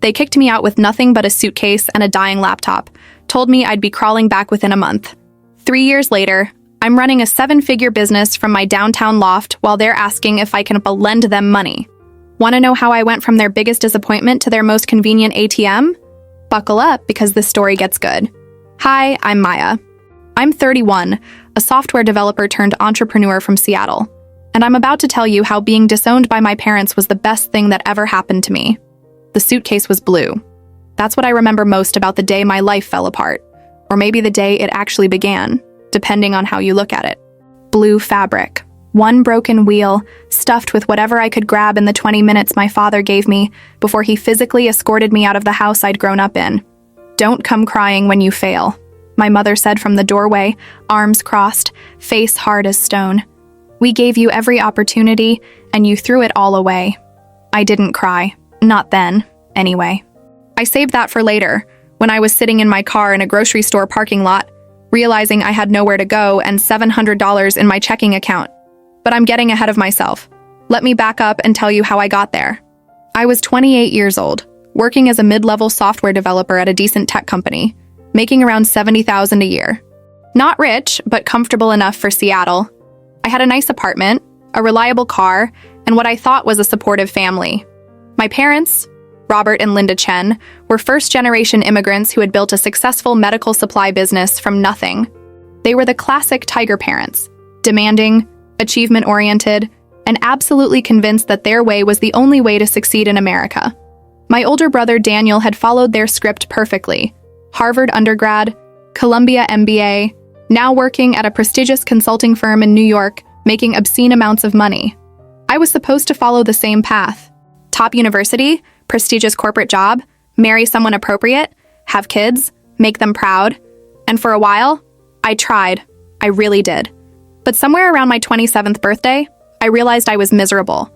They kicked me out with nothing but a suitcase and a dying laptop, told me I'd be crawling back within a month. 3 years later, I'm running a 7-figure business from my downtown loft while they're asking if I can lend them money. Want to know how I went from their biggest disappointment to their most convenient ATM? Buckle up because this story gets good. Hi, I'm Maya. I'm 31, a software developer turned entrepreneur from Seattle, and I'm about to tell you how being disowned by my parents was the best thing that ever happened to me. The suitcase was blue. That's what I remember most about the day my life fell apart, or maybe the day it actually began, depending on how you look at it. Blue fabric. One broken wheel, stuffed with whatever I could grab in the 20 minutes my father gave me before he physically escorted me out of the house I'd grown up in. Don't come crying when you fail, my mother said from the doorway, arms crossed, face hard as stone. We gave you every opportunity, and you threw it all away. I didn't cry. Not then, anyway. I saved that for later, when I was sitting in my car in a grocery store parking lot, realizing I had nowhere to go and $700 in my checking account. But I'm getting ahead of myself. Let me back up and tell you how I got there. I was 28 years old, working as a mid-level software developer at a decent tech company, making around $70,000 a year. Not rich, but comfortable enough for Seattle. I had a nice apartment, a reliable car, and what I thought was a supportive family. My parents, Robert and Linda Chen, were first-generation immigrants who had built a successful medical supply business from nothing. They were the classic tiger parents, demanding, achievement-oriented, and absolutely convinced that their way was the only way to succeed in America. My older brother Daniel had followed their script perfectly. Harvard undergrad, Columbia MBA, now working at a prestigious consulting firm in New York, making obscene amounts of money. I was supposed to follow the same path. Top university, prestigious corporate job, marry someone appropriate, have kids, make them proud. And for a while, I tried. I really did. But somewhere around my 27th birthday, I realized I was miserable.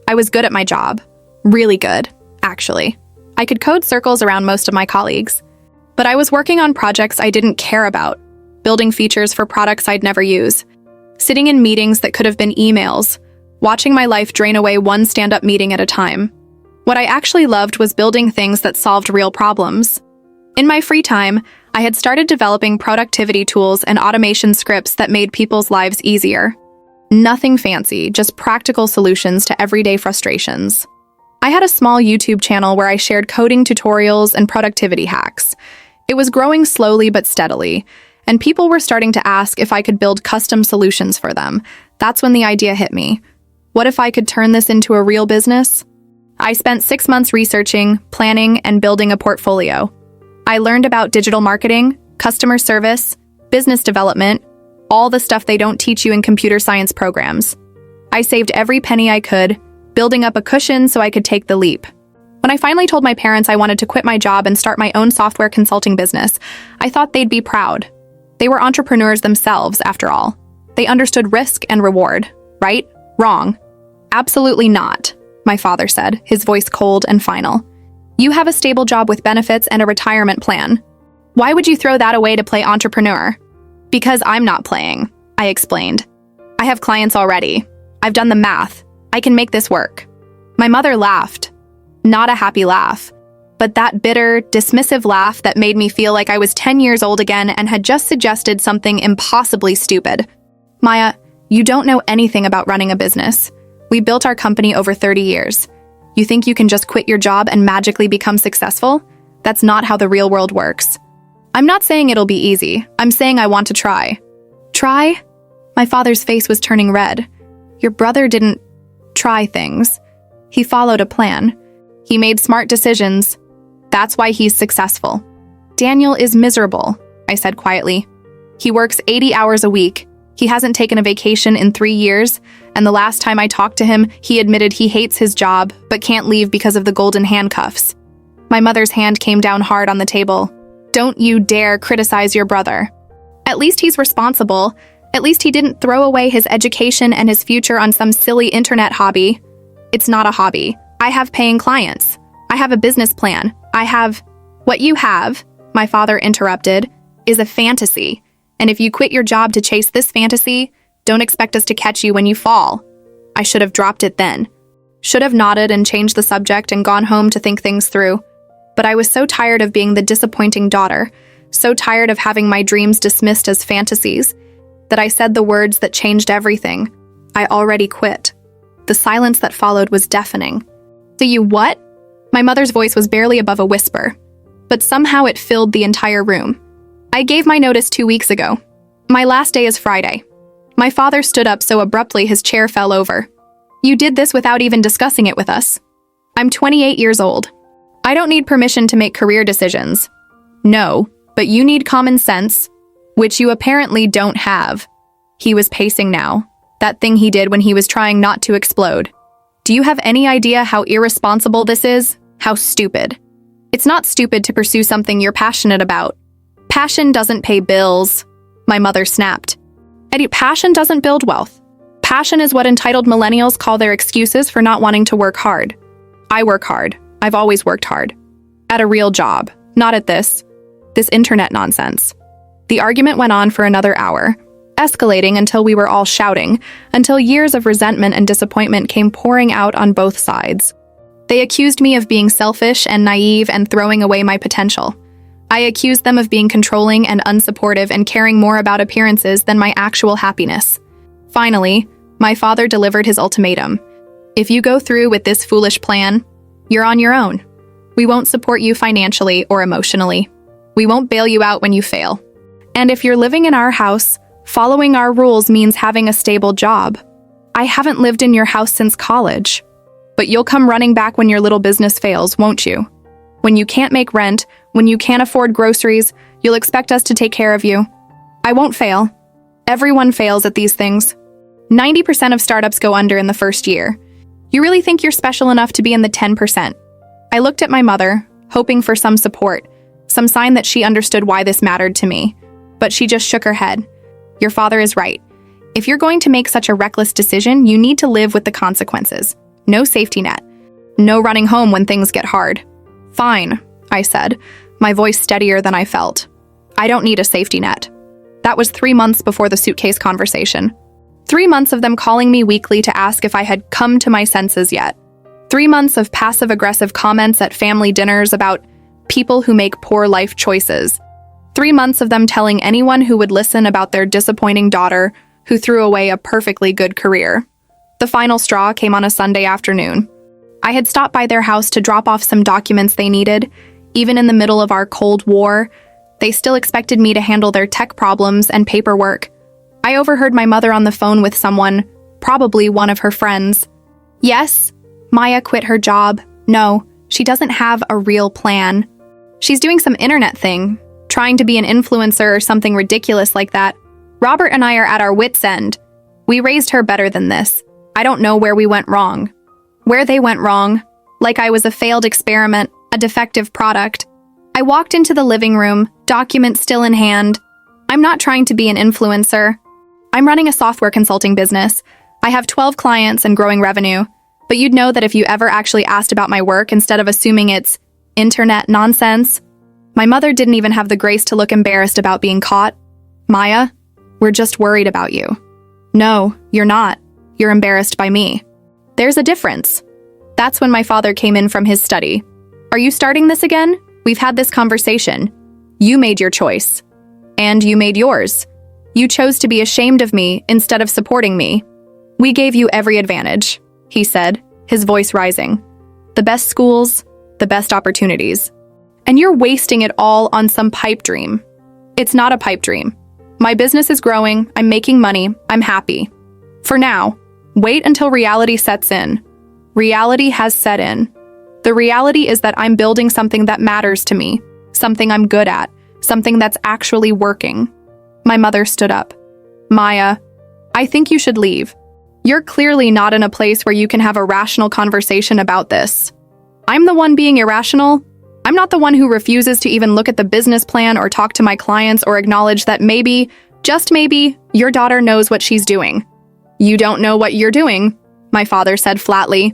I was good at my job. Really good, actually. I could code circles around most of my colleagues. But I was working on projects I didn't care about, building features for products I'd never use, sitting in meetings that could have been emails, watching my life drain away one stand-up meeting at a time. What I actually loved was building things that solved real problems. In my free time, I had started developing productivity tools and automation scripts that made people's lives easier. Nothing fancy, just practical solutions to everyday frustrations. I had a small YouTube channel where I shared coding tutorials and productivity hacks. It was growing slowly but steadily, and people were starting to ask if I could build custom solutions for them. That's when the idea hit me. What if I could turn this into a real business? I spent 6 months researching, planning, and building a portfolio. I learned about digital marketing, customer service, business development, all the stuff they don't teach you in computer science programs. I saved every penny I could, building up a cushion so I could take the leap. When I finally told my parents I wanted to quit my job and start my own software consulting business, I thought they'd be proud. They were entrepreneurs themselves, after all. They understood risk and reward. Right? Wrong. Absolutely not, my father said, his voice cold and final. You have a stable job with benefits and a retirement plan. Why would you throw that away to play entrepreneur? Because I'm not playing, I explained. I have clients already. I've done the math. I can make this work. My mother laughed. Not a happy laugh, but that bitter, dismissive laugh that made me feel like I was 10 years old again and had just suggested something impossibly stupid. Maya, you don't know anything about running a business. We built our company over 30 years. You think you can just quit your job and magically become successful? That's not how the real world works. I'm not saying it'll be easy. I'm saying I want to try. Try? My father's face was turning red. Your brother didn't try things. He followed a plan. He made smart decisions. That's why he's successful. Daniel is miserable, I said quietly. He works 80 hours a week. He hasn't taken a vacation in 3 years, and the last time I talked to him, he admitted he hates his job, but can't leave because of the golden handcuffs. My mother's hand came down hard on the table. Don't you dare criticize your brother. At least he's responsible. At least he didn't throw away his education and his future on some silly internet hobby. It's not a hobby. I have paying clients. I have a business plan. What you have, my father interrupted, is a fantasy. And if you quit your job to chase this fantasy, don't expect us to catch you when you fall. I should have dropped it then. Should have nodded and changed the subject and gone home to think things through. But I was so tired of being the disappointing daughter, so tired of having my dreams dismissed as fantasies, that I said the words that changed everything. I already quit. The silence that followed was deafening. "Do you what?" My mother's voice was barely above a whisper, but somehow it filled the entire room. "I gave my notice 2 weeks ago. My last day is Friday." My father stood up so abruptly his chair fell over. "You did this without even discussing it with us. I'm 28 years old. I don't need permission to make career decisions." "No, but you need common sense, which you apparently don't have." He was pacing now, that thing he did when he was trying not to explode. "Do you have any idea how irresponsible this is? How stupid? It's not stupid to pursue something you're passionate about. Passion doesn't pay bills," my mother snapped. "Eddie, passion doesn't build wealth. Passion is what entitled millennials call their excuses for not wanting to work hard. I work hard. I've always worked hard. At a real job, not at this internet nonsense." The argument went on for another hour, escalating until we were all shouting, until years of resentment and disappointment came pouring out on both sides. They accused me of being selfish and naive and throwing away my potential. I accused them of being controlling and unsupportive and caring more about appearances than my actual happiness. Finally, my father delivered his ultimatum. "If you go through with this foolish plan, you're on your own. We won't support you financially or emotionally. We won't bail you out when you fail. And if you're living in our house, following our rules means having a stable job. I haven't lived in your house since college. But you'll come running back when your little business fails, won't you? When you can't make rent, when you can't afford groceries, you'll expect us to take care of you. I won't fail. Everyone fails at these things. 90% of startups go under in the first year. You really think you're special enough to be in the 10%? I looked at my mother, hoping for some support, some sign that she understood why this mattered to me. But she just shook her head. "Your father is right. If you're going to make such a reckless decision, you need to live with the consequences. No safety net. No running home when things get hard." "Fine," I said, my voice steadier than I felt. "I don't need a safety net." That was 3 months before the suitcase conversation. 3 months of them calling me weekly to ask if I had come to my senses yet. 3 months of passive-aggressive comments at family dinners about people who make poor life choices. 3 months of them telling anyone who would listen about their disappointing daughter who threw away a perfectly good career. The final straw came on a Sunday afternoon. I had stopped by their house to drop off some documents they needed. Even in the middle of our Cold War, they still expected me to handle their tech problems and paperwork. I overheard my mother on the phone with someone, probably one of her friends. "Yes, Maya quit her job. No, she doesn't have a real plan. She's doing some internet thing, trying to be an influencer or something ridiculous like that. Robert and I are at our wits' end. We raised her better than this. I don't know where we went wrong. Where they went wrong. Like I was a failed experiment, a defective product. I walked into the living room, documents still in hand. I'm not trying to be an influencer. I'm running a software consulting business. I have 12 clients and growing revenue. But you'd know that if you ever actually asked about my work instead of assuming it's internet nonsense." My mother didn't even have the grace to look embarrassed about being caught. "Maya, we're just worried about you." "No, you're not. You're embarrassed by me." "There's a difference." That's when my father came in from his study. "Are you starting this again? We've had this conversation. You made your choice. And you made yours. You chose to be ashamed of me instead of supporting me. We gave you every advantage," he said, his voice rising. "The best schools, the best opportunities. And you're wasting it all on some pipe dream." "It's not a pipe dream. My business is growing, I'm making money, I'm happy. For now, wait until reality sets in." Reality has set in. The reality is that I'm building something that matters to me, something I'm good at, something that's actually working. My mother stood up. "Maya, I think you should leave. You're clearly not in a place where you can have a rational conversation about this." "I'm the one being irrational. I'm not the one who refuses to even look at the business plan or talk to my clients or acknowledge that maybe, just maybe, your daughter knows what she's doing." "You don't know what you're doing," my father said flatly.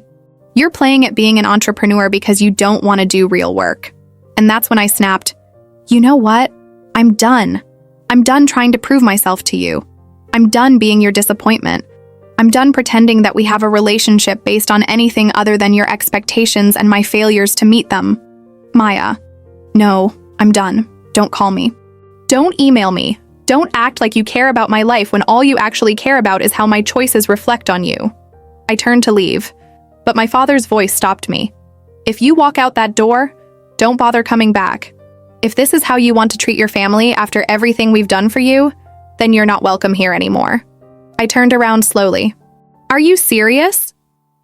"You're playing at being an entrepreneur because you don't want to do real work." And that's when I snapped. "You know what? I'm done. I'm done trying to prove myself to you. I'm done being your disappointment. I'm done pretending that we have a relationship based on anything other than your expectations and my failures to meet them. Maya. No, I'm done. Don't call me. Don't email me. Don't act like you care about my life when all you actually care about is how my choices reflect on you. I turned to leave, but my father's voice stopped me. If you walk out that door, don't bother coming back. If this is how you want to treat your family after everything we've done for you, then you're not welcome here anymore. I turned around slowly. Are you serious?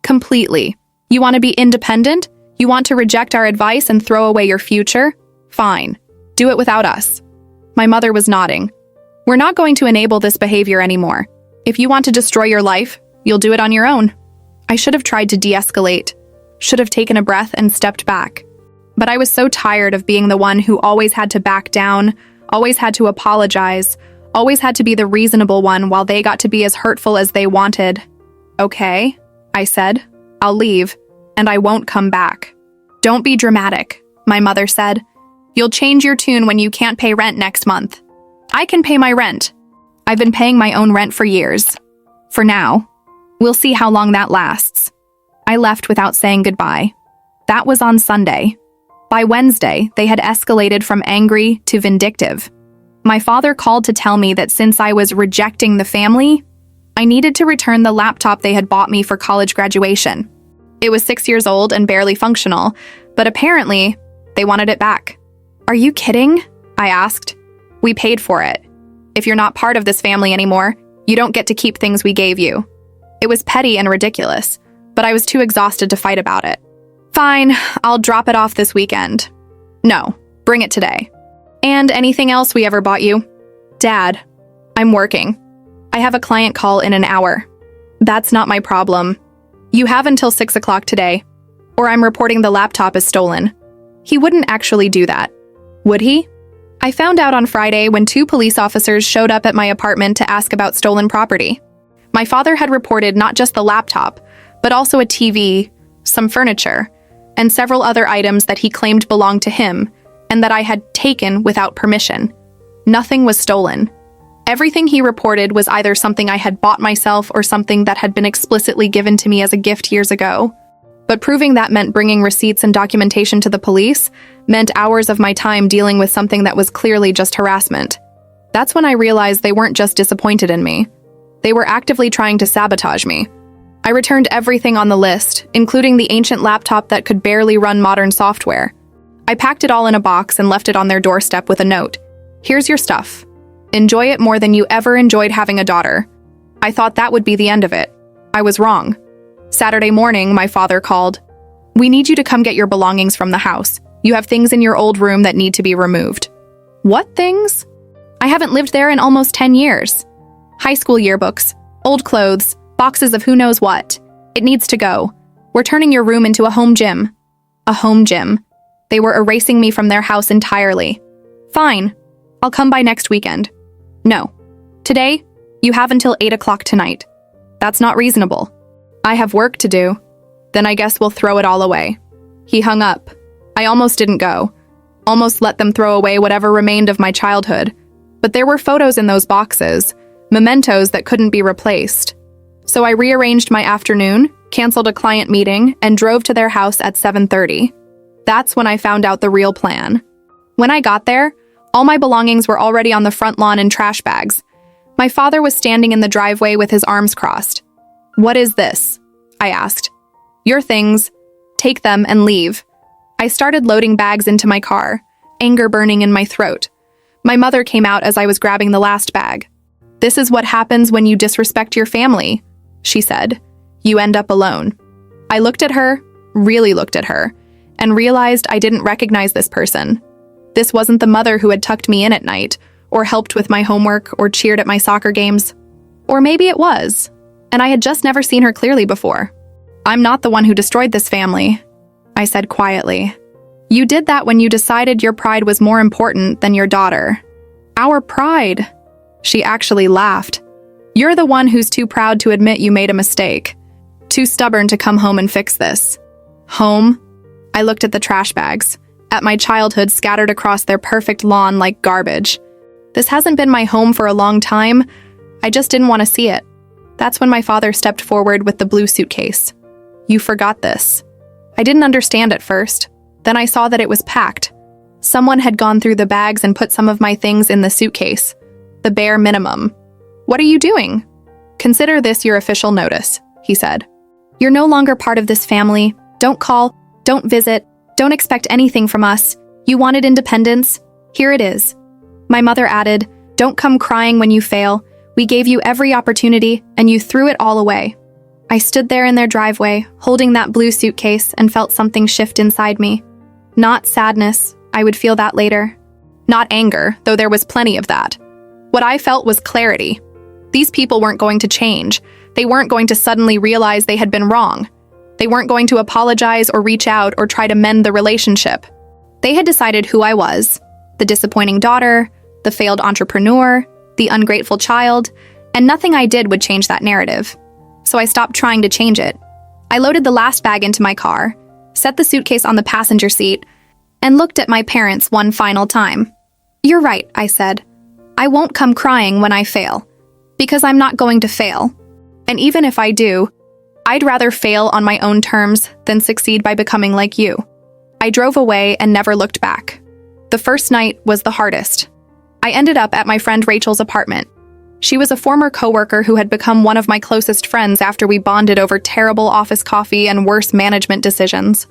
Completely. You want to be independent? You want to reject our advice and throw away your future? Fine. Do it without us. My mother was nodding. We're not going to enable this behavior anymore. If you want to destroy your life, you'll do it on your own. I should have tried to de-escalate, should have taken a breath and stepped back. But I was so tired of being the one who always had to back down, always had to apologize, always had to be the reasonable one while they got to be as hurtful as they wanted. Okay, I said. I'll leave, and I won't come back. Don't be dramatic, my mother said. You'll change your tune when you can't pay rent next month. I can pay my rent. I've been paying my own rent for years. For now. We'll see how long that lasts. I left without saying goodbye. That was on Sunday. By Wednesday, they had escalated from angry to vindictive. My father called to tell me that since I was rejecting the family, I needed to return the laptop they had bought me for college graduation. It was 6 years old and barely functional, but apparently, they wanted it back. Are you kidding? I asked. We paid for it. If you're not part of this family anymore, you don't get to keep things we gave you. It was petty and ridiculous, but I was too exhausted to fight about it. Fine, I'll drop it off this weekend. No, bring it today. And anything else we ever bought you? Dad, I'm working. I have a client call in an hour. That's not my problem. You have until 6 o'clock today, or I'm reporting the laptop as stolen. He wouldn't actually do that, would he? I found out on Friday when 2 police officers showed up at my apartment to ask about stolen property. My father had reported not just the laptop, but also a TV, some furniture, and several other items that he claimed belonged to him and that I had taken without permission. Nothing was stolen. Everything he reported was either something I had bought myself or something that had been explicitly given to me as a gift years ago. But proving that meant bringing receipts and documentation to the police meant hours of my time dealing with something that was clearly just harassment. That's when I realized they weren't just disappointed in me. They were actively trying to sabotage me. I returned everything on the list, including the ancient laptop that could barely run modern software. I packed it all in a box and left it on their doorstep with a note. Here's your stuff. Enjoy it more than you ever enjoyed having a daughter. I thought that would be the end of it. I was wrong. Saturday morning, my father called. We need you to come get your belongings from the house. You have things in your old room that need to be removed. What things? I haven't lived there in almost 10 years. High school yearbooks, old clothes, boxes of who knows what. It needs to go. We're turning your room into a home gym. A home gym. They were erasing me from their house entirely. Fine. I'll come by next weekend. No. Today, you have until 8 o'clock tonight. That's not reasonable. I have work to do. Then I guess we'll throw it all away. He hung up. I almost didn't go. Almost let them throw away whatever remained of my childhood. But there were photos in those boxes, mementos that couldn't be replaced. So I rearranged my afternoon, canceled a client meeting, and drove to their house at 7:30. That's when I found out the real plan. When I got there, all my belongings were already on the front lawn in trash bags. My father was standing in the driveway with his arms crossed. What is this? I asked. Your things. Take them and leave. I started loading bags into my car, anger burning in my throat. My mother came out as I was grabbing the last bag. This is what happens when you disrespect your family, she said. You end up alone. I looked at her, really looked at her, and realized I didn't recognize this person. This wasn't the mother who had tucked me in at night, or helped with my homework, or cheered at my soccer games. Or maybe it was, and I had just never seen her clearly before. I'm not the one who destroyed this family, I said quietly. You did that when you decided your pride was more important than your daughter. Our pride? She actually laughed. You're the one who's too proud to admit you made a mistake. Too stubborn to come home and fix this. Home? I looked at the trash bags, at my childhood scattered across their perfect lawn like garbage. This hasn't been my home for a long time. I just didn't want to see it. That's when my father stepped forward with the blue suitcase. You forgot this. I didn't understand at first. Then I saw that it was packed. Someone had gone through the bags and put some of my things in the suitcase. The bare minimum. "What are you doing?" "Consider this your official notice," he said. "You're no longer part of this family. Don't call, don't visit, don't expect anything from us. You wanted independence? Here it is." My mother added, "Don't come crying when you fail. We gave you every opportunity, and you threw it all away." I stood there in their driveway, holding that blue suitcase, and felt something shift inside me. Not sadness, I would feel that later. Not anger, though there was plenty of that. What I felt was clarity. These people weren't going to change. They weren't going to suddenly realize they had been wrong. They weren't going to apologize or reach out or try to mend the relationship. They had decided who I was: the disappointing daughter, the failed entrepreneur, the ungrateful child, and nothing I did would change that narrative. So I stopped trying to change it. I loaded the last bag into my car, set the suitcase on the passenger seat, and looked at my parents one final time. "You're right," I said. "I won't come crying when I fail, because I'm not going to fail. And even if I do, I'd rather fail on my own terms than succeed by becoming like you." I drove away and never looked back. The first night was the hardest. I ended up at my friend Rachel's apartment. She was a former coworker who had become one of my closest friends after we bonded over terrible office coffee and worse management decisions.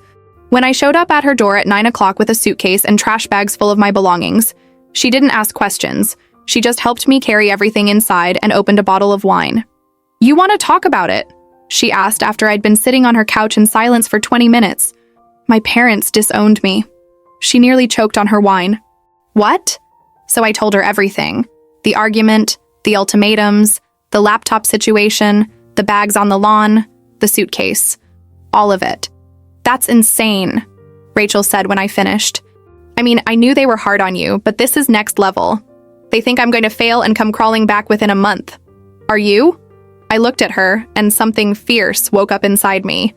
When I showed up at her door at 9 o'clock with a suitcase and trash bags full of my belongings, she didn't ask questions. She just helped me carry everything inside and opened a bottle of wine. "You want to talk about it?" she asked after I'd been sitting on her couch in silence for 20 minutes. My parents disowned me. She nearly choked on her wine. "What?" So I told her everything. The argument, the ultimatums, the laptop situation, the bags on the lawn, the suitcase. All of it. "That's insane," Rachel said when I finished. "I mean, I knew they were hard on you, but this is next level. They think I'm going to fail and come crawling back within a month. Are you?" I looked at her, and something fierce woke up inside me.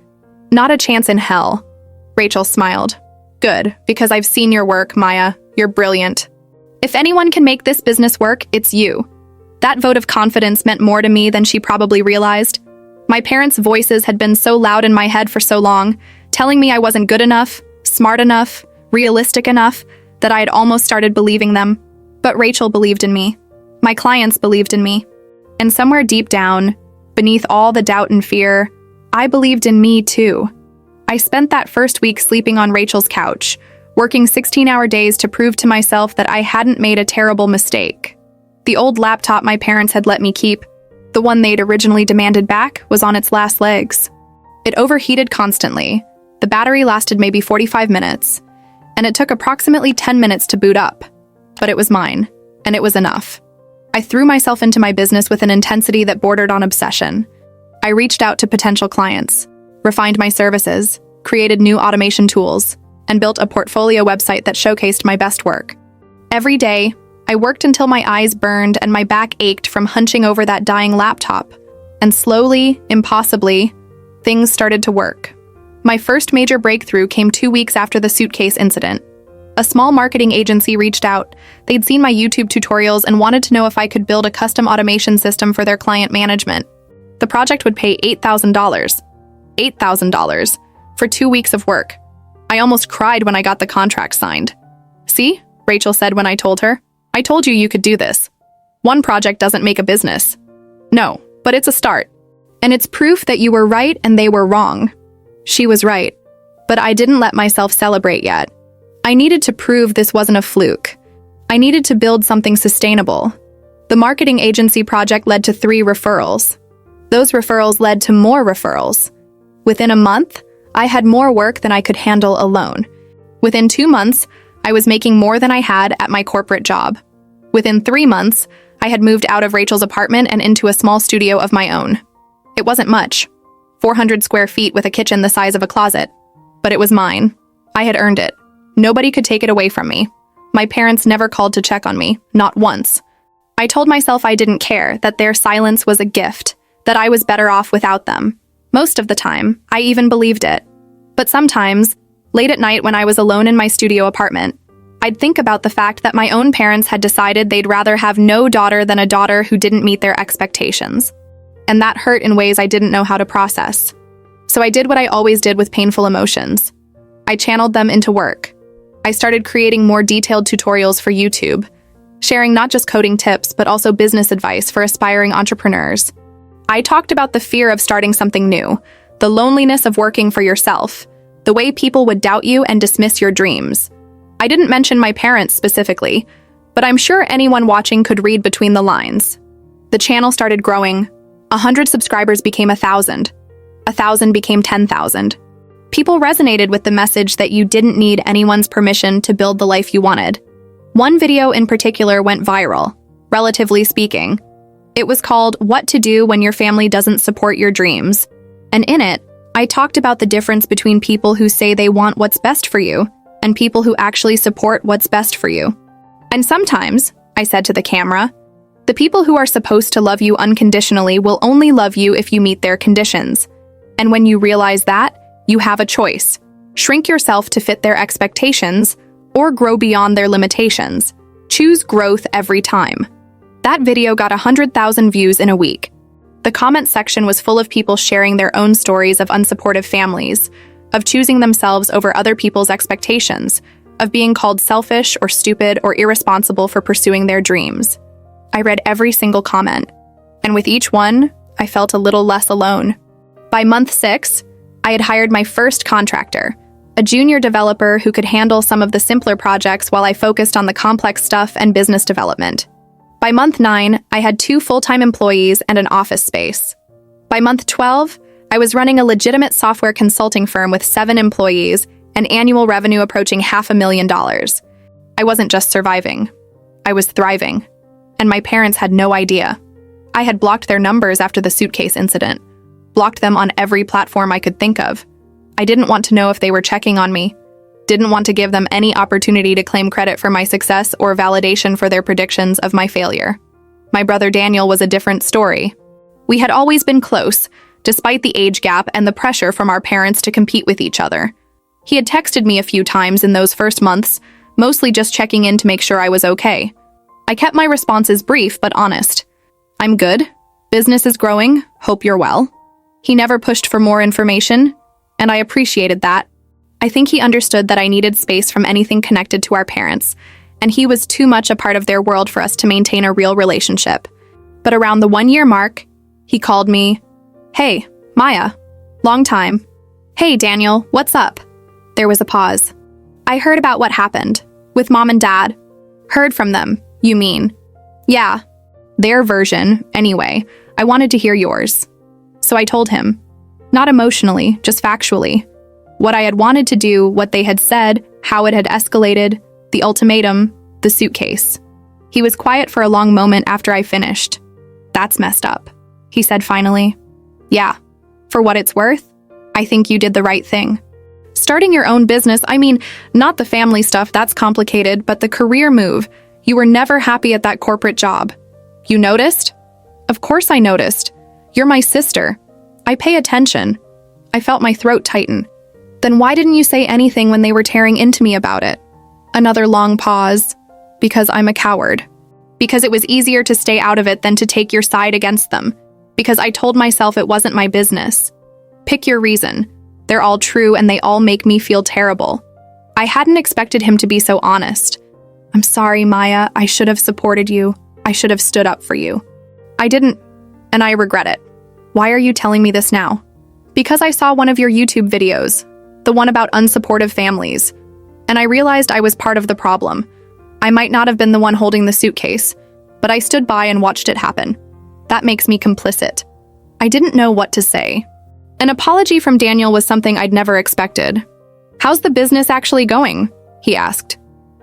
"Not a chance in hell." Rachel smiled. "Good, because I've seen your work, Maya. You're brilliant. If anyone can make this business work, it's you." That vote of confidence meant more to me than she probably realized. My parents' voices had been so loud in my head for so long, telling me I wasn't good enough, smart enough, realistic enough, that I had almost started believing them. But Rachel believed in me. My clients believed in me. And somewhere deep down, beneath all the doubt and fear, I believed in me too. I spent that first week sleeping on Rachel's couch, working 16-hour days to prove to myself that I hadn't made a terrible mistake. The old laptop my parents had let me keep, the one they'd originally demanded back, was on its last legs. It overheated constantly. The battery lasted maybe 45 minutes, and it took approximately 10 minutes to boot up. But it was mine, and it was enough. I threw myself into my business with an intensity that bordered on obsession. I reached out to potential clients, refined my services, created new automation tools, and built a portfolio website that showcased my best work. Every day, I worked until my eyes burned and my back ached from hunching over that dying laptop. And slowly, impossibly, things started to work. My first major breakthrough came 2 weeks after the suitcase incident. A small marketing agency reached out. They'd seen my YouTube tutorials and wanted to know if I could build a custom automation system for their client management. The project would pay $8,000. $8,000 for 2 weeks of work. I almost cried when I got the contract signed. "See?" Rachel said when I told her. "I told you you could do this. One project doesn't make a business." "No, but it's a start. And it's proof that you were right and they were wrong." She was right, but I didn't let myself celebrate yet. I needed to prove this wasn't a fluke. I needed to build something sustainable. The marketing agency project led to 3 referrals. Those referrals led to more referrals. Within a month, I had more work than I could handle alone. Within 2 months, I was making more than I had at my corporate job. Within 3 months, I had moved out of Rachel's apartment and into a small studio of my own. It wasn't much, 400 square feet with a kitchen the size of a closet. But it was mine. I had earned it. Nobody could take it away from me. My parents never called to check on me, not once. I told myself I didn't care, that their silence was a gift, that I was better off without them. Most of the time, I even believed it. But sometimes, late at night when I was alone in my studio apartment, I'd think about the fact that my own parents had decided they'd rather have no daughter than a daughter who didn't meet their expectations. And that hurt in ways I didn't know how to process. So I did what I always did with painful emotions. I channeled them into work. I started creating more detailed tutorials for YouTube, sharing not just coding tips, but also business advice for aspiring entrepreneurs. I talked about the fear of starting something new, the loneliness of working for yourself, the way people would doubt you and dismiss your dreams. I didn't mention my parents specifically, but I'm sure anyone watching could read between the lines. The channel started growing. 100 subscribers became 1,000. 1,000 became 10,000. People resonated with the message that you didn't need anyone's permission to build the life you wanted. One video in particular went viral, relatively speaking. It was called "What to Do When Your Family Doesn't Support Your Dreams." And in it, I talked about the difference between people who say they want what's best for you and people who actually support what's best for you. And sometimes, I said to the camera, the people who are supposed to love you unconditionally will only love you if you meet their conditions. And when you realize that, you have a choice. Shrink yourself to fit their expectations or grow beyond their limitations. Choose growth every time. That video got 100,000 views in a week. The comment section was full of people sharing their own stories of unsupportive families, of choosing themselves over other people's expectations, of being called selfish or stupid or irresponsible for pursuing their dreams. I read every single comment, and with each one, I felt a little less alone. By month 6, I had hired my first contractor, a junior developer who could handle some of the simpler projects while I focused on the complex stuff and business development. By month 9, I had 2 full-time employees and an office space. By month 12, I was running a legitimate software consulting firm with 7 employees and annual revenue approaching $500,000. I wasn't just surviving. I was thriving. And my parents had no idea. I had blocked their numbers after the suitcase incident, blocked them on every platform I could think of. I didn't want to know if they were checking on me, didn't want to give them any opportunity to claim credit for my success or validation for their predictions of my failure. My brother Daniel was a different story. We had always been close, despite the age gap and the pressure from our parents to compete with each other. He had texted me a few times in those first months, mostly just checking in to make sure I was okay. I kept my responses brief but honest. "I'm good. Business is growing. Hope you're well." He never pushed for more information, and I appreciated that. I think he understood that I needed space from anything connected to our parents, and he was too much a part of their world for us to maintain a real relationship. But around the 1-year mark, he called me, "Hey, Maya. Long time." "Hey, Daniel, what's up?" There was a pause. "I heard about what happened. With Mom and Dad." "Heard from them, you mean?" "Yeah. Their version, anyway. I wanted to hear yours." So I told him. Not emotionally, just factually. What I had wanted to do, what they had said, how it had escalated, the ultimatum, the suitcase. He was quiet for a long moment after I finished. "That's messed up," he said finally. "Yeah. For what it's worth, I think you did the right thing. Starting your own business, I mean, not the family stuff, that's complicated, but the career move. You were never happy at that corporate job. You noticed?" "Of course I noticed. You're my sister. I pay attention." I felt my throat tighten. "Then why didn't you say anything when they were tearing into me about it?" Another long pause. "Because I'm a coward. Because it was easier to stay out of it than to take your side against them. Because I told myself it wasn't my business. Pick your reason. They're all true and they all make me feel terrible." I hadn't expected him to be so honest. "I'm sorry, Maya. I should have supported you. I should have stood up for you. I didn't, and I regret it." "Why are you telling me this now?" "Because I saw one of your YouTube videos, the one about unsupportive families, and I realized I was part of the problem. I might not have been the one holding the suitcase, but I stood by and watched it happen. That makes me complicit." I didn't know what to say. An apology from Daniel was something I'd never expected. "How's the business actually going?" he asked.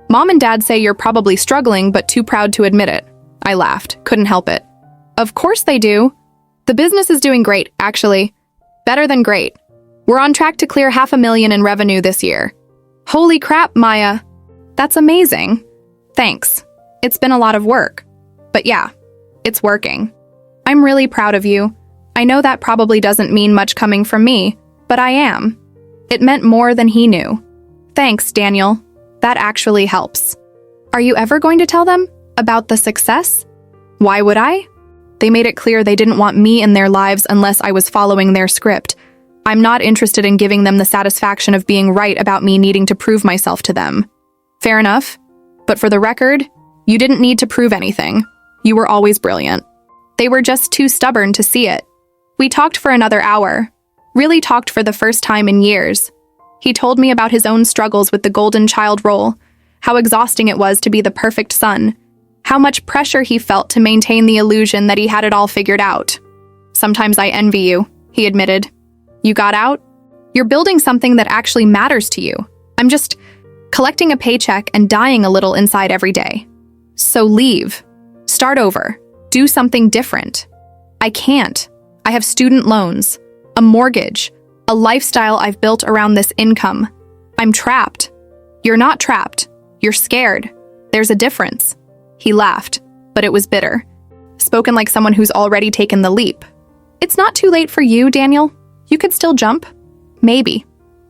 "Mom and Dad say you're probably struggling but too proud to admit it." I laughed, couldn't help it. "Of course they do. The business is doing great, actually. Better than great. We're on track to clear $500,000 in revenue this year." "Holy crap, Maya. That's amazing. Thanks. It's been a lot of work. But yeah, it's working. I'm really proud of you. I know that probably doesn't mean much coming from me, but I am." It meant more than he knew. "Thanks, Daniel. That actually helps." "Are you ever going to tell them about the success?" "Why would I? They made it clear they didn't want me in their lives unless I was following their script. I'm not interested in giving them the satisfaction of being right about me needing to prove myself to them. Fair enough. But for the record, you didn't need to prove anything. You were always brilliant. They were just too stubborn to see it. We talked for another hour. Really talked for the first time in years. He told me about his own struggles with the golden child role, how exhausting it was to be the perfect son, how much pressure he felt to maintain the illusion that he had it all figured out. Sometimes I envy you, he admitted. You got out? You're building something that actually matters to you. I'm just collecting a paycheck and dying a little inside every day. So leave. Start over. Do something different. I can't. I have student loans, a mortgage, a lifestyle I've built around this income. I'm trapped. You're not trapped. You're scared. There's a difference. He laughed, but it was bitter. Spoken like someone who's already taken the leap. It's not too late for you, Daniel. You could still jump. Maybe.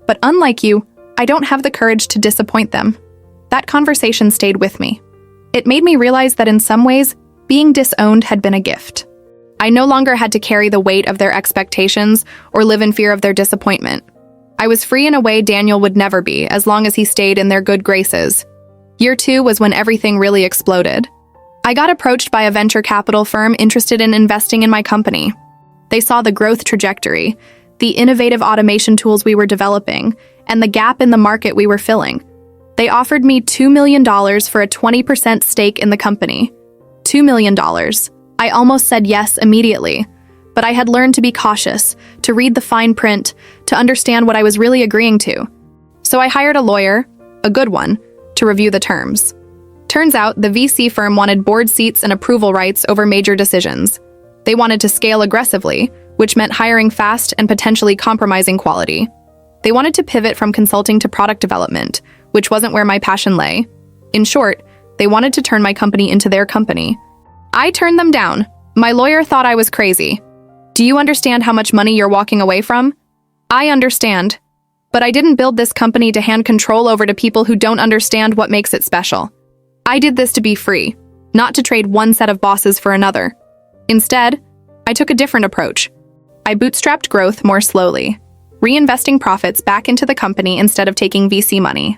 But unlike you, I don't have the courage to disappoint them. That conversation stayed with me. It made me realize that in some ways, being disowned had been a gift. I no longer had to carry the weight of their expectations or live in fear of their disappointment. I was free in a way Daniel would never be, as long as he stayed in their good graces. Year 2 was when everything really exploded. I got approached by a venture capital firm interested in investing in my company. They saw the growth trajectory, the innovative automation tools we were developing, and the gap in the market we were filling. They offered me $2 million for a 20% stake in the company. $2 million. I almost said yes immediately, but I had learned to be cautious, to read the fine print, to understand what I was really agreeing to. So I hired a lawyer, a good one, to review the terms. Turns out the VC firm wanted board seats and approval rights over major decisions. They wanted to scale aggressively, which meant hiring fast and potentially compromising quality. They wanted to pivot from consulting to product development, which wasn't where my passion lay. In short, they wanted to turn my company into their company. I turned them down. My lawyer thought I was crazy. Do you understand how much money you're walking away from? I understand. But I didn't build this company to hand control over to people who don't understand what makes it special. I did this to be free, not to trade one set of bosses for another. Instead, I took a different approach. I bootstrapped growth more slowly, reinvesting profits back into the company instead of taking VC money.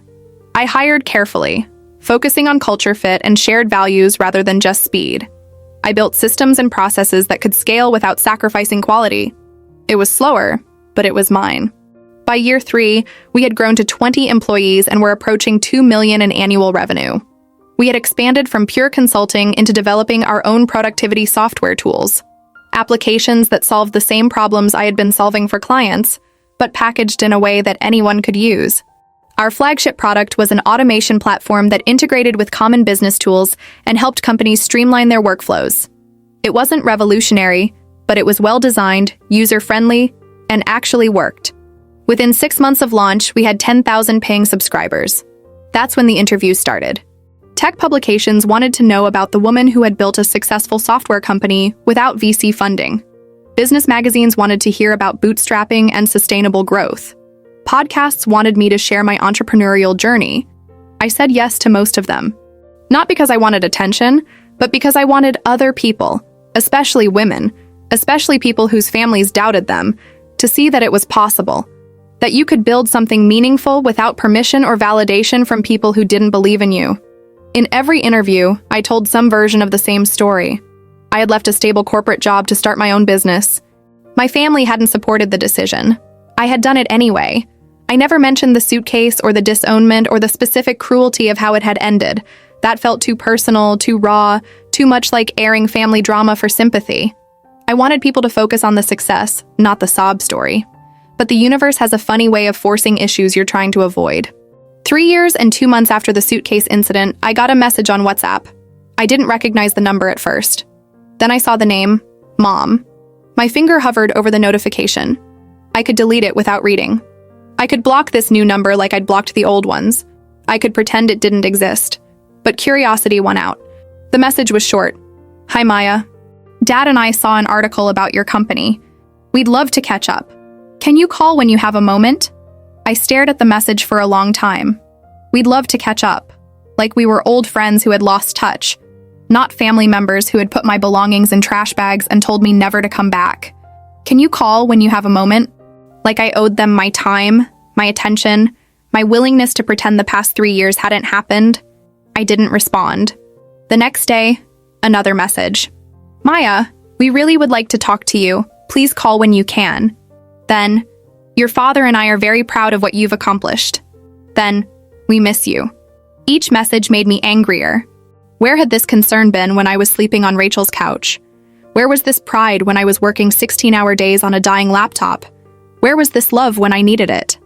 I hired carefully, focusing on culture fit and shared values rather than just speed. I built systems and processes that could scale without sacrificing quality. It was slower, but it was mine. By year 3, we had grown to 20 employees and were approaching $2 million in annual revenue. We had expanded from pure consulting into developing our own productivity software tools, applications that solved the same problems I had been solving for clients, but packaged in a way that anyone could use. Our flagship product was an automation platform that integrated with common business tools and helped companies streamline their workflows. It wasn't revolutionary, but it was well-designed, user-friendly, and actually worked. Within 6 months of launch, we had 10,000 paying subscribers. That's when the interviews started. Tech publications wanted to know about the woman who had built a successful software company without VC funding. Business magazines wanted to hear about bootstrapping and sustainable growth. Podcasts wanted me to share my entrepreneurial journey. I said yes to most of them. Not because I wanted attention, but because I wanted other people, especially women, especially people whose families doubted them, to see that it was possible, that you could build something meaningful without permission or validation from people who didn't believe in you. In every interview, I told some version of the same story. I had left a stable corporate job to start my own business. My family hadn't supported the decision. I had done it anyway. I never mentioned the suitcase or the disownment or the specific cruelty of how it had ended. That felt too personal, too raw, too much like airing family drama for sympathy. I wanted people to focus on the success, not the sob story. But the universe has a funny way of forcing issues you're trying to avoid. 3 years and 2 months after the suitcase incident, I got a message on WhatsApp. I didn't recognize the number at first. Then I saw the name, Mom. My finger hovered over the notification. I could delete it without reading. I could block this new number like I'd blocked the old ones. I could pretend it didn't exist. But curiosity won out. The message was short. Hi, Maya. Dad and I saw an article about your company. We'd love to catch up. Can you call when you have a moment? I stared at the message for a long time. We'd love to catch up. Like we were old friends who had lost touch. Not family members who had put my belongings in trash bags and told me never to come back. Can you call when you have a moment? Like I owed them my time, my attention, my willingness to pretend the past 3 years hadn't happened. I didn't respond. The next day, another message. Maya, we really would like to talk to you. Please call when you can. Then, your father and I are very proud of what you've accomplished. Then, we miss you. Each message made me angrier. Where had this concern been when I was sleeping on Rachel's couch? Where was this pride when I was working 16-hour days on a dying laptop? Where was this love when I needed it?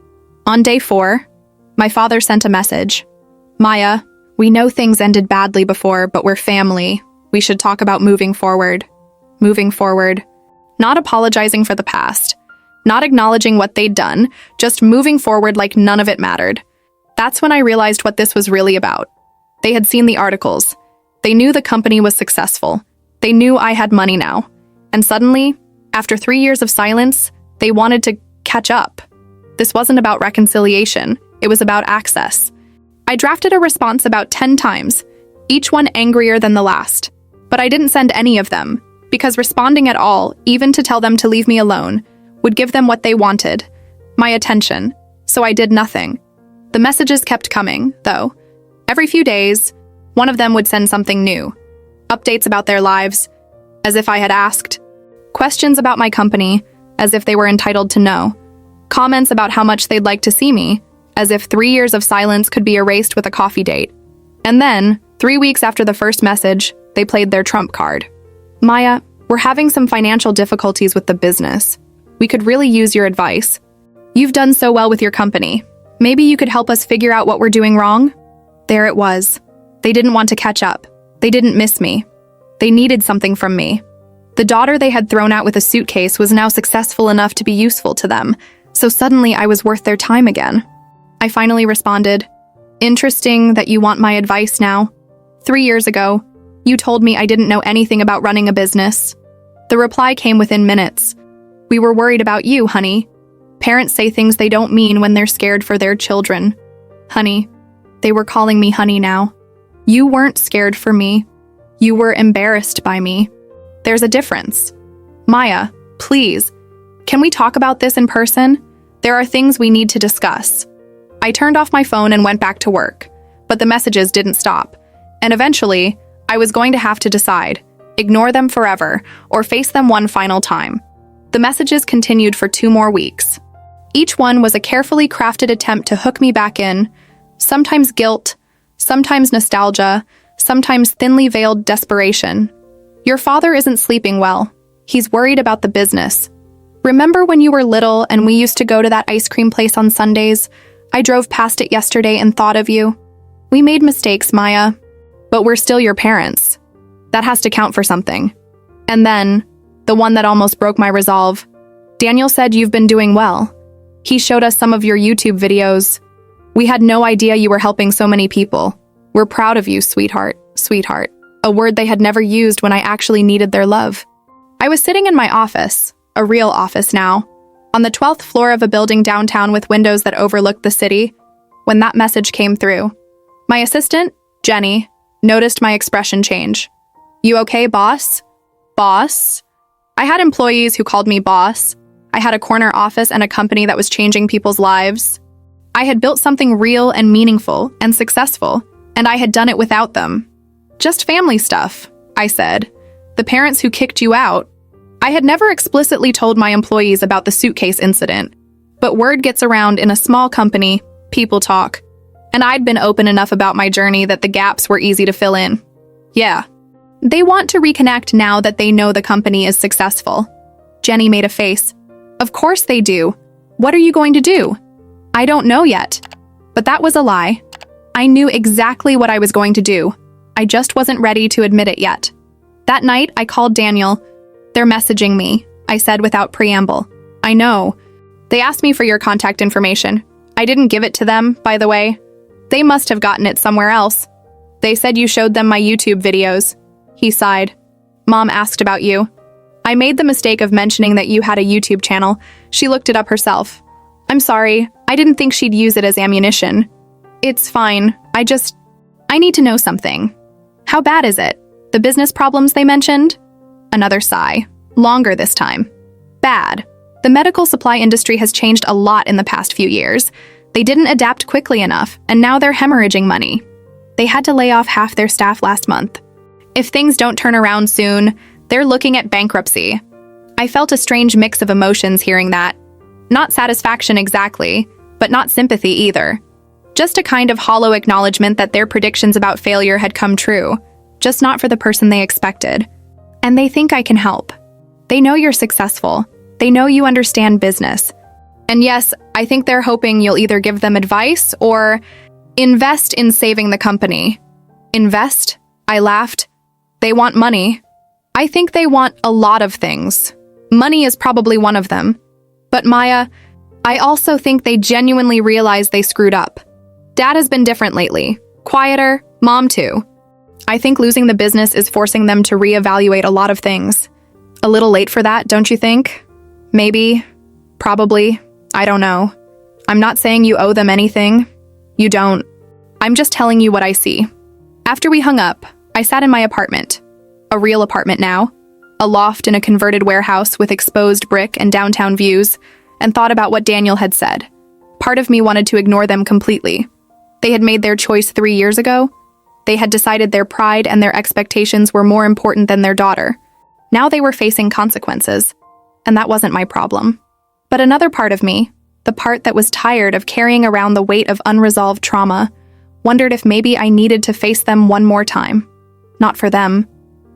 On day 4, my father sent a message. Maya, we know things ended badly before, but we're family. We should talk about moving forward. Moving forward. Not apologizing for the past. Not acknowledging what they'd done, just moving forward like none of it mattered. That's when I realized what this was really about. They had seen the articles. They knew the company was successful. They knew I had money now. And suddenly, after 3 years of silence, they wanted to catch up. This wasn't about reconciliation. It was about access. I drafted a response about 10 times, each one angrier than the last. But I didn't send any of them, because responding at all, even to tell them to leave me alone, would give them what they wanted, my attention. So I did nothing. The messages kept coming, though. Every few days, one of them would send something new. Updates about their lives, as if I had asked. Questions about my company, as if they were entitled to know. Comments about how much they'd like to see me, as if 3 years of silence could be erased with a coffee date. And then, 3 weeks after the first message, they played their trump card. Maya, we're having some financial difficulties with the business. We could really use your advice. You've done so well with your company. Maybe you could help us figure out what we're doing wrong? There it was. They didn't want to catch up. They didn't miss me. They needed something from me. The daughter they had thrown out with a suitcase was now successful enough to be useful to them, so suddenly I was worth their time again. I finally responded, Interesting that you want my advice now. 3 years ago, you told me I didn't know anything about running a business. The reply came within minutes. We were worried about you, honey. Parents say things they don't mean when they're scared for their children. Honey. They were calling me honey now. You weren't scared for me. You were embarrassed by me. There's a difference. Maya, please, can we talk about this in person? There are things we need to discuss. I turned off my phone and went back to work, but the messages didn't stop. And eventually, I was going to have to decide, ignore them forever or face them one final time. The messages continued for 2 more weeks. Each one was a carefully crafted attempt to hook me back in, sometimes guilt, sometimes nostalgia, sometimes thinly veiled desperation. Your father isn't sleeping well. He's worried about the business. Remember when you were little and we used to go to that ice cream place on Sundays? I drove past it yesterday and thought of you. We made mistakes, Maya, but we're still your parents. That has to count for something. And then, the one that almost broke my resolve. Daniel said you've been doing well. He showed us some of your YouTube videos. We had no idea you were helping so many people. We're proud of you, sweetheart, sweetheart. A word they had never used when I actually needed their love. I was sitting in my office, a real office now, on the 12th floor of a building downtown with windows that overlooked the city, when that message came through. My assistant, Jenny, noticed my expression change. You okay, boss? Boss? I had employees who called me boss. I had a corner office and a company that was changing people's lives. I had built something real and meaningful and successful, and I had done it without them. Just family stuff, I said. The parents who kicked you out. I had never explicitly told my employees about the suitcase incident, but word gets around in a small company, people talk, and I'd been open enough about my journey that the gaps were easy to fill in. Yeah. They want to reconnect now that they know the company is successful. Jenny made a face. Of course they do. What are you going to do? I don't know yet. But that was a lie. I knew exactly what I was going to do. I just wasn't ready to admit it yet. That night, I called Daniel. They're messaging me, I said without preamble. I know. They asked me for your contact information. I didn't give it to them, by the way. They must have gotten it somewhere else. They said you showed them my YouTube videos. He sighed. Mom asked about you. I made the mistake of mentioning that you had a YouTube channel. She looked it up herself. I'm sorry. I didn't think she'd use it as ammunition. It's fine. I need to know something. How bad is it? The business problems they mentioned? Another sigh. Longer this time. Bad. The medical supply industry has changed a lot in the past few years. They didn't adapt quickly enough, and now they're hemorrhaging money. They had to lay off half their staff last month. If things don't turn around soon, they're looking at bankruptcy. I felt a strange mix of emotions hearing that. Not satisfaction exactly, but not sympathy either. Just a kind of hollow acknowledgement that their predictions about failure had come true, just not for the person they expected. And they think I can help. They know you're successful. They know you understand business. And yes, I think they're hoping you'll either give them advice or invest in saving the company. Invest? I laughed. They want money. I think they want a lot of things. Money is probably one of them. But Maya, I also think they genuinely realize they screwed up. Dad has been different lately. Quieter, Mom too. I think losing the business is forcing them to reevaluate a lot of things. A little late for that, don't you think? Maybe. Probably. I don't know. I'm not saying you owe them anything. You don't. I'm just telling you what I see. After we hung up, I sat in my apartment. A real apartment now. A loft in a converted warehouse with exposed brick and downtown views, and thought about what Daniel had said. Part of me wanted to ignore them completely. They had made their choice 3 years ago. They had decided their pride and their expectations were more important than their daughter. Now they were facing consequences, and that wasn't my problem. But another part of me, the part that was tired of carrying around the weight of unresolved trauma, wondered if maybe I needed to face them one more time. Not for them,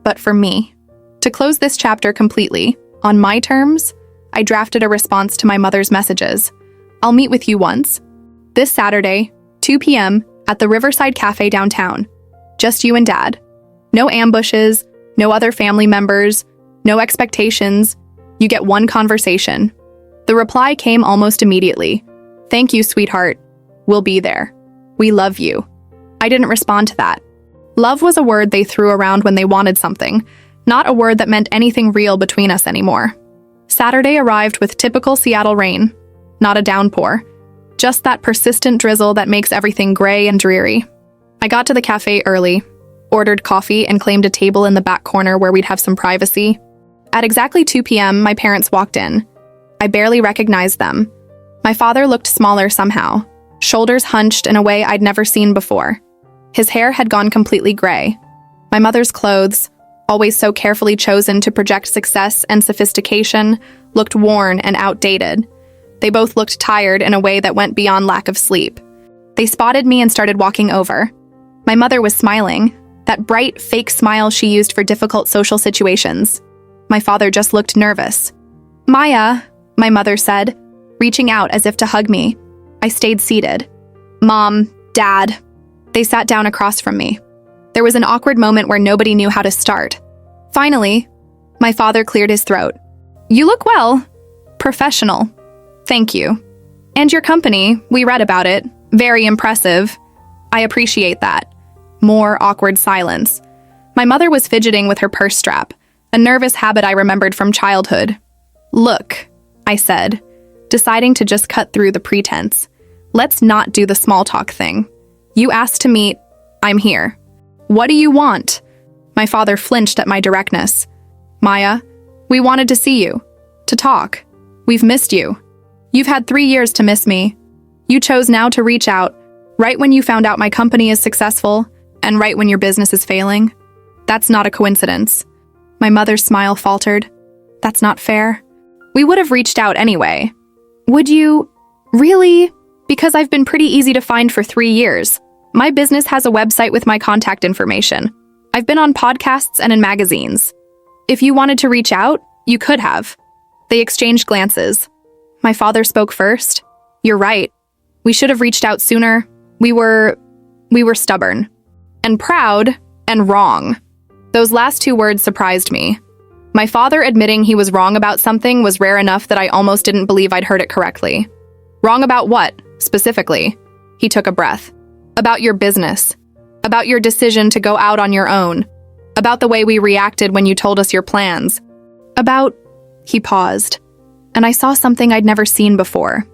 but for me. To close this chapter completely, on my terms, I drafted a response to my mother's messages. I'll meet with you once. This Saturday, 2 p.m., at the Riverside Cafe downtown. Just you and Dad. No ambushes, no other family members, no expectations. You get one conversation. The reply came almost immediately. Thank you, sweetheart. We'll be there. We love you. I didn't respond to that. Love was a word they threw around when they wanted something, not a word that meant anything real between us anymore. Saturday arrived with typical Seattle rain. Not a downpour. Just that persistent drizzle that makes everything gray and dreary. I got to the cafe early, ordered coffee, and claimed a table in the back corner where we'd have some privacy. At exactly 2 p.m., my parents walked in. I barely recognized them. My father looked smaller somehow, shoulders hunched in a way I'd never seen before. His hair had gone completely gray. My mother's clothes, always so carefully chosen to project success and sophistication, looked worn and outdated. They both looked tired in a way that went beyond lack of sleep. They spotted me and started walking over. My mother was smiling, that bright, fake smile she used for difficult social situations. My father just looked nervous. "Maya," my mother said, reaching out as if to hug me. I stayed seated. Mom, Dad. They sat down across from me. There was an awkward moment where nobody knew how to start. Finally, my father cleared his throat. "You look well. Professional. Thank you. And your company, we read about it. Very impressive. I appreciate that." More awkward silence. My mother was fidgeting with her purse strap, a nervous habit I remembered from childhood. "Look," I said, deciding to just cut through the pretense. "Let's not do the small talk thing. You asked to meet. I'm here. What do you want?" My father flinched at my directness. "Maya, we wanted to see you. To talk. We've missed you. You've had 3 years to miss me. You chose now to reach out, right when you found out my company is successful, and right when your business is failing. That's not a coincidence." My mother's smile faltered. "That's not fair. We would have reached out anyway." "Would you? Really? Because I've been pretty easy to find for 3 years. My business has a website with my contact information. I've been on podcasts and in magazines. If you wanted to reach out, you could have." They exchanged glances. My father spoke first. "You're right. We should have reached out sooner. We were stubborn. And proud, and wrong." Those last 2 words surprised me. My father admitting he was wrong about something was rare enough that I almost didn't believe I'd heard it correctly. "Wrong about what, specifically?" He took a breath. "About your business. About your decision to go out on your own. About the way we reacted when you told us your plans. About..." He paused, and I saw something I'd never seen before.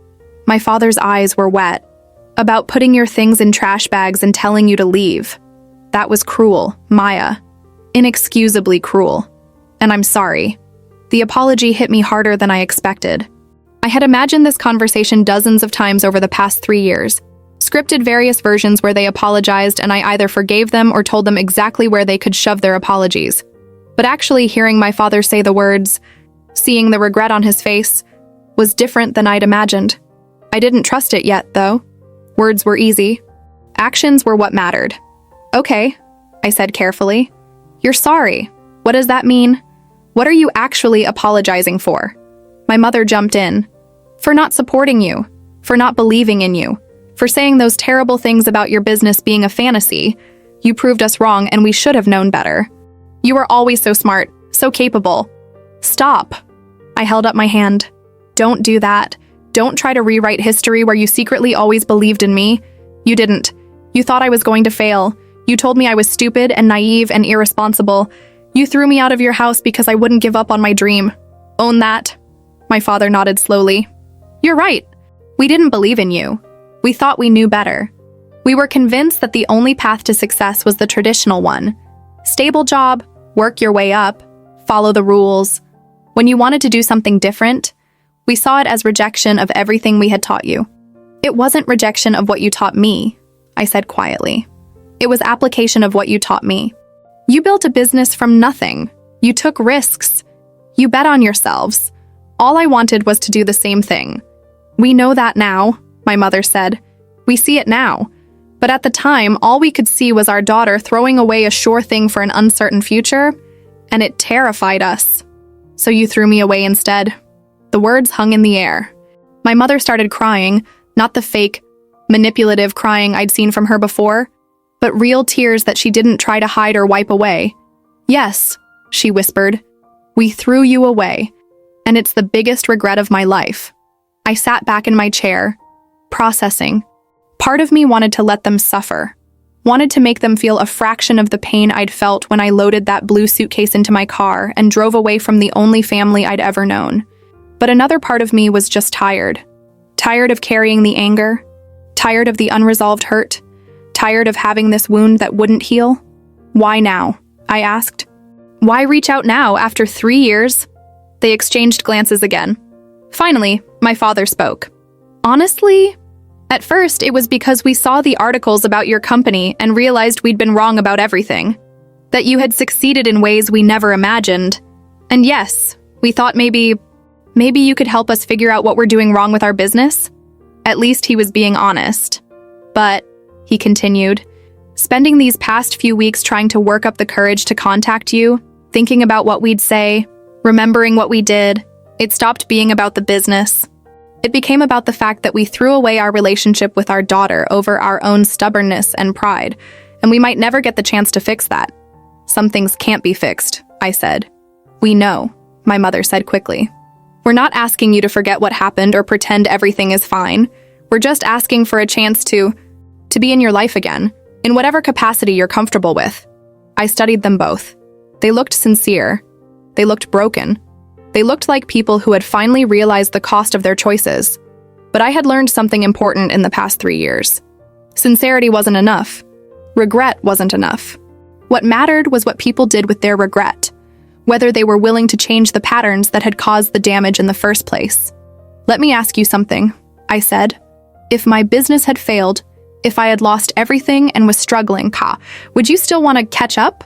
My father's eyes were wet. "About putting your things in trash bags and telling you to leave. That was cruel, Maya. Inexcusably cruel. And I'm sorry." The apology hit me harder than I expected. I had imagined this conversation dozens of times over the past 3 years, scripted various versions where they apologized and I either forgave them or told them exactly where they could shove their apologies. But actually hearing my father say the words, seeing the regret on his face, was different than I'd imagined. I didn't trust it yet, though. Words were easy. Actions were what mattered. Okay, I said carefully. You're sorry. What does that mean? What are you actually apologizing for? My mother jumped in. For not supporting you. For not believing in you. For saying those terrible things about your business being a fantasy. You proved us wrong and we should have known better. You were always so smart, so capable. Stop. I held up my hand. Don't do that. Don't try to rewrite history where you secretly always believed in me. You didn't. You thought I was going to fail. You told me I was stupid and naive and irresponsible. You threw me out of your house because I wouldn't give up on my dream. Own that. My father nodded slowly. You're right. We didn't believe in you. We thought we knew better. We were convinced that the only path to success was the traditional one. Stable job, work your way up, follow the rules. When you wanted to do something different, we saw it as rejection of everything we had taught you. It wasn't rejection of what you taught me, I said quietly. It was application of what you taught me. You built a business from nothing. You took risks. You bet on yourselves. All I wanted was to do the same thing. We know that now, my mother said. We see it now. But at the time, all we could see was our daughter throwing away a sure thing for an uncertain future, and it terrified us. So you threw me away instead. The words hung in the air. My mother started crying, not the fake, manipulative crying I'd seen from her before, but real tears that she didn't try to hide or wipe away. Yes, she whispered, we threw you away, and it's the biggest regret of my life. I sat back in my chair, processing. Part of me wanted to let them suffer, wanted to make them feel a fraction of the pain I'd felt when I loaded that blue suitcase into my car and drove away from the only family I'd ever known. But another part of me was just tired. Tired of carrying the anger, tired of the unresolved hurt, tired of having this wound that wouldn't heal. Why now? I asked. Why reach out now after 3 years? They exchanged glances again. Finally, my father spoke. Honestly, at first it was because we saw the articles about your company and realized we'd been wrong about everything. That you had succeeded in ways we never imagined. And yes, we thought maybe you could help us figure out what we're doing wrong with our business. At least he was being honest. But, he continued, spending these past few weeks trying to work up the courage to contact you, thinking about what we'd say, remembering what we did, it stopped being about the business. It became about the fact that we threw away our relationship with our daughter over our own stubbornness and pride, and we might never get the chance to fix that. Some things can't be fixed, I said. We know, my mother said quickly. We're not asking you to forget what happened or pretend everything is fine. We're just asking for a chance to be in your life again, in whatever capacity you're comfortable with. I studied them both. They looked sincere. They looked broken. They looked like people who had finally realized the cost of their choices. But I had learned something important in the past 3 years. Sincerity wasn't enough. Regret wasn't enough. What mattered was what people did with their regret, whether they were willing to change the patterns that had caused the damage in the first place. Let me ask you something, I said. If my business had failed, if I had lost everything and was struggling, would you still want to catch up?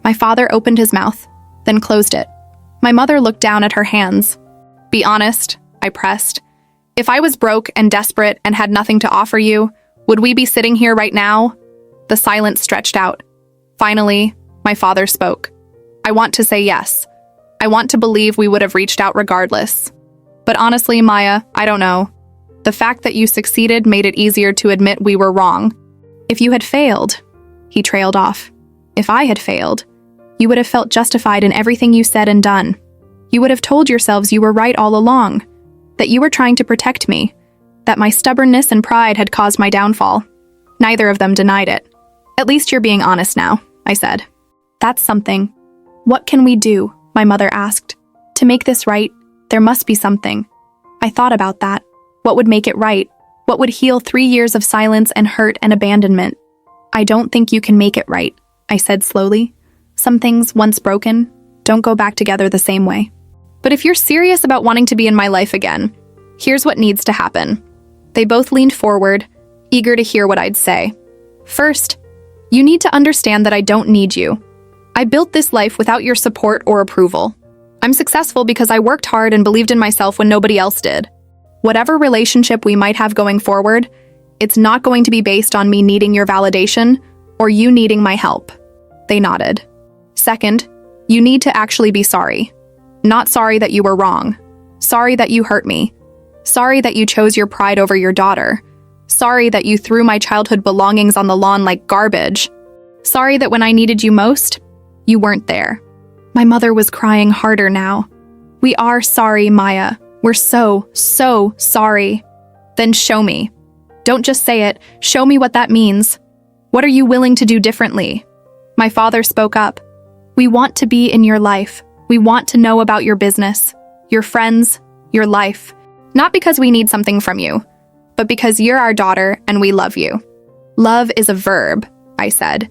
My father opened his mouth, then closed it. My mother looked down at her hands. Be honest, I pressed. If I was broke and desperate and had nothing to offer you, would we be sitting here right now? The silence stretched out. Finally, my father spoke. I want to say yes. I want to believe we would have reached out regardless. But honestly, Maya, I don't know. The fact that you succeeded made it easier to admit we were wrong. If you had failed, he trailed off. If I had failed, you would have felt justified in everything you said and done. You would have told yourselves you were right all along, that you were trying to protect me, that my stubbornness and pride had caused my downfall. Neither of them denied it. At least you're being honest now, I said. That's something. What can we do? My mother asked. To make this right, there must be something. I thought about that. What would make it right? What would heal 3 years of silence and hurt and abandonment? I don't think you can make it right, I said slowly. Some things, once broken, don't go back together the same way. But if you're serious about wanting to be in my life again, Here's what needs to happen. They both leaned forward, eager to hear what I'd say. First, you need to understand that I don't need you. I built this life without your support or approval. I'm successful because I worked hard and believed in myself when nobody else did. Whatever relationship we might have going forward, it's not going to be based on me needing your validation or you needing my help. They nodded. Second, you need to actually be sorry. Not sorry that you were wrong. Sorry that you hurt me. Sorry that you chose your pride over your daughter. Sorry that you threw my childhood belongings on the lawn like garbage. Sorry that when I needed you most, you weren't there. My mother was crying harder now. We are sorry, Maya. We're so sorry. Then show me. Don't just say it. Show me what that means. What are you willing to do differently? My father spoke up. We want to be in your life. We want to know about your business, your friends, your life. Not because we need something from you, but because you're our daughter and we love you. Love is a verb, I said.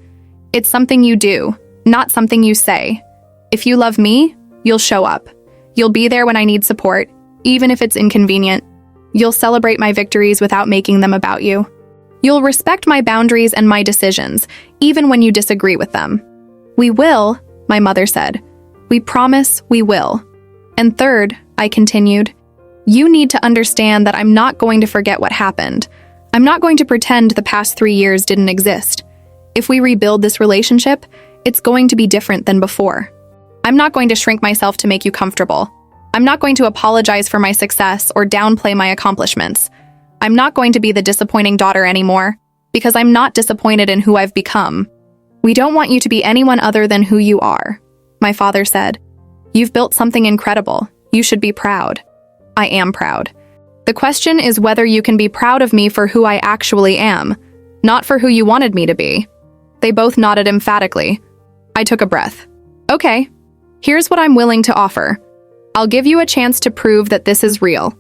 It's something you do, not something you say. If you love me, you'll show up. You'll be there when I need support, even if it's inconvenient. You'll celebrate my victories without making them about you. You'll respect my boundaries and my decisions, even when you disagree with them. We will, my mother said. We promise we will. And third, I continued, you need to understand that I'm not going to forget what happened. I'm not going to pretend the past 3 years didn't exist. If we rebuild this relationship, it's going to be different than before. I'm not going to shrink myself to make you comfortable. I'm not going to apologize for my success or downplay my accomplishments. I'm not going to be the disappointing daughter anymore, because I'm not disappointed in who I've become. We don't want you to be anyone other than who you are, my father said. You've built something incredible. You should be proud. I am proud. The question is whether you can be proud of me for who I actually am, not for who you wanted me to be. They both nodded emphatically. I took a breath. Okay, here's what I'm willing to offer. I'll give you a chance to prove that this is real,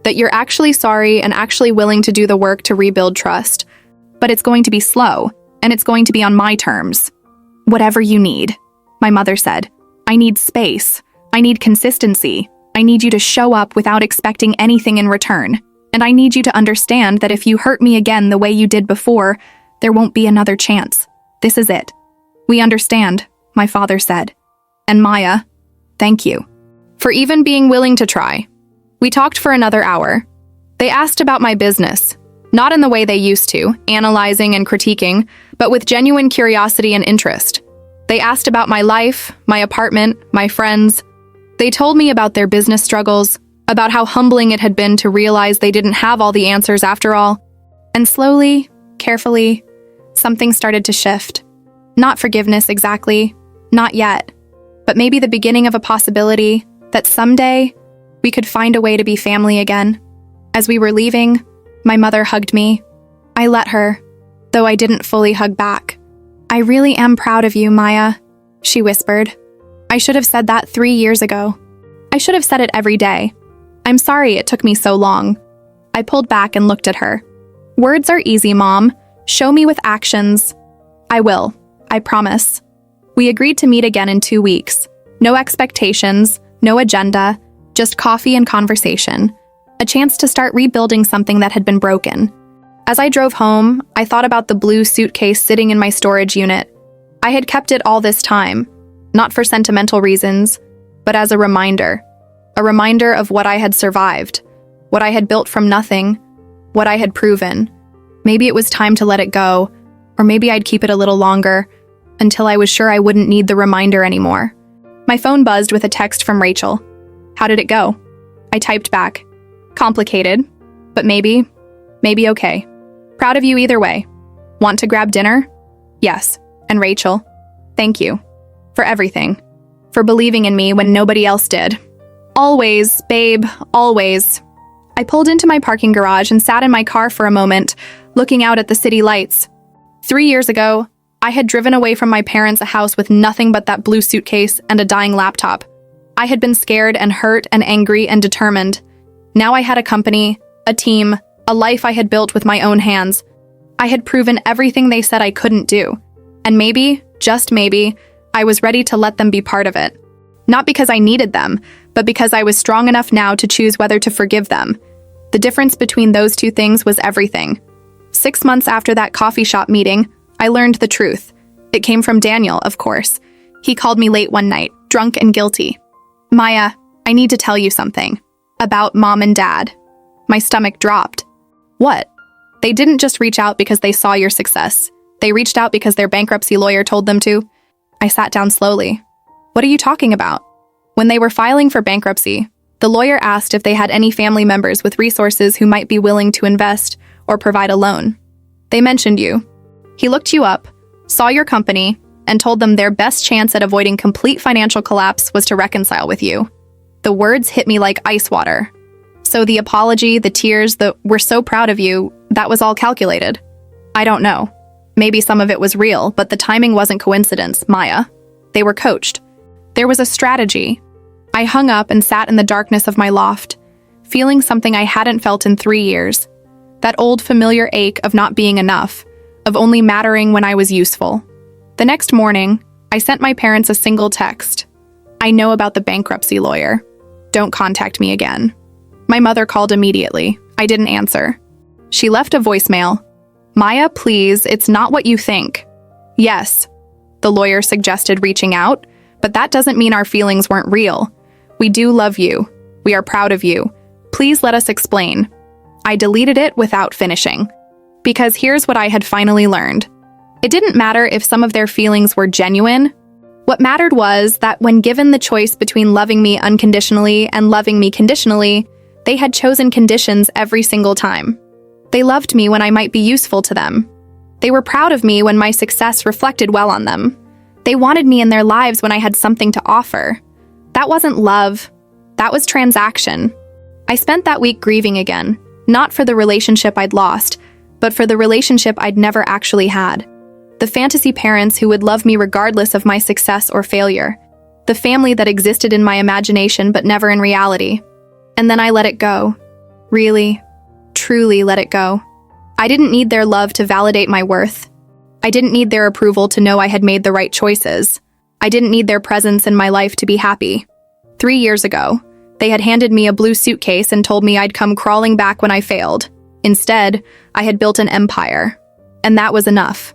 that you're actually sorry and actually willing to do the work to rebuild trust. But it's going to be slow, and it's going to be on my terms. Whatever you need, my mother said. I need space. I need consistency. I need you to show up without expecting anything in return. And I need you to understand that if you hurt me again the way you did before, there won't be another chance. This is it. We understand, my father said. And Maya, thank you for even being willing to try. We talked for another hour. They asked about my business, not in the way they used to, analyzing and critiquing, but with genuine curiosity and interest. They asked about my life, my apartment, my friends. They told me about their business struggles, about how humbling it had been to realize they didn't have all the answers after all. And slowly, carefully, something started to shift. Not forgiveness exactly, not yet, but maybe the beginning of a possibility that someday we could find a way to be family again. As we were leaving, my mother hugged me. I let her, though I didn't fully hug back. I really am proud of you, Maya, she whispered. I should have said that 3 years ago. I should have said it every day. I'm sorry it took me so long. I pulled back and looked at her. Words are easy, Mom. Show me with actions. I will. I promise. We agreed to meet again in 2 weeks. No expectations, no agenda, just coffee and conversation. A chance to start rebuilding something that had been broken. As I drove home, I thought about the blue suitcase sitting in my storage unit. I had kept it all this time, not for sentimental reasons, but as a reminder of what I had survived, what I had built from nothing, what I had proven. Maybe it was time to let it go, or maybe I'd keep it a little longer, until I was sure I wouldn't need the reminder anymore. My phone buzzed with a text from Rachel. How did it go? I typed back. Complicated, but maybe okay. Proud of you either way. Want to grab dinner? Yes. And Rachel, thank you. For everything. For believing in me when nobody else did. Always, babe, always. I pulled into my parking garage and sat in my car for a moment, looking out at the city lights. 3 years ago, I had driven away from my parents' a house with nothing but that blue suitcase and a dying laptop. I had been scared and hurt and angry and determined. Now I had a company, a team, a life I had built with my own hands. I had proven everything they said I couldn't do. And maybe, just maybe, I was ready to let them be part of it. Not because I needed them, but because I was strong enough now to choose whether to forgive them. The difference between those two things was everything. 6 months after that coffee shop meeting, I learned the truth. It came from Daniel, of course. He called me late one night, drunk and guilty. "Maya, I need to tell you something. About Mom and Dad." My stomach dropped. "What?" "They didn't just reach out because they saw your success. They reached out because their bankruptcy lawyer told them to." I sat down slowly. "What are you talking about?" "When they were filing for bankruptcy, the lawyer asked if they had any family members with resources who might be willing to invest or provide a loan. They mentioned you. He looked you up, saw your company, and told them their best chance at avoiding complete financial collapse was to reconcile with you." The words hit me like ice water. So the apology, the tears, the "we're so proud of you," that was all calculated. I don't know. Maybe some of it was real, but the timing wasn't coincidence, Maya. They were coached. There was a strategy. I hung up and sat in the darkness of my loft, feeling something I hadn't felt in 3 years. That old familiar ache of not being enough, of only mattering when I was useful. The next morning, I sent my parents a single text. "I know about the bankruptcy lawyer. Don't contact me again." My mother called immediately. I didn't answer. She left a voicemail. "Maya, please, it's not what you think." "Yes." The lawyer suggested reaching out, but that doesn't mean our feelings weren't real. "We do love you. We are proud of you. Please let us explain." I deleted it without finishing. Because here's what I had finally learned. It didn't matter if some of their feelings were genuine. What mattered was that when given the choice between loving me unconditionally and loving me conditionally, they had chosen conditions every single time. They loved me when I might be useful to them. They were proud of me when my success reflected well on them. They wanted me in their lives when I had something to offer. That wasn't love. That was transaction. I spent that week grieving again, not for the relationship I'd lost, but for the relationship I'd never actually had. The fantasy parents who would love me regardless of my success or failure. The family that existed in my imagination but never in reality. And then I let it go. Really, truly let it go. I didn't need their love to validate my worth. I didn't need their approval to know I had made the right choices. I didn't need their presence in my life to be happy. 3 years ago, they had handed me a blue suitcase and told me I'd come crawling back when I failed. Instead, I had built an empire. And that was enough.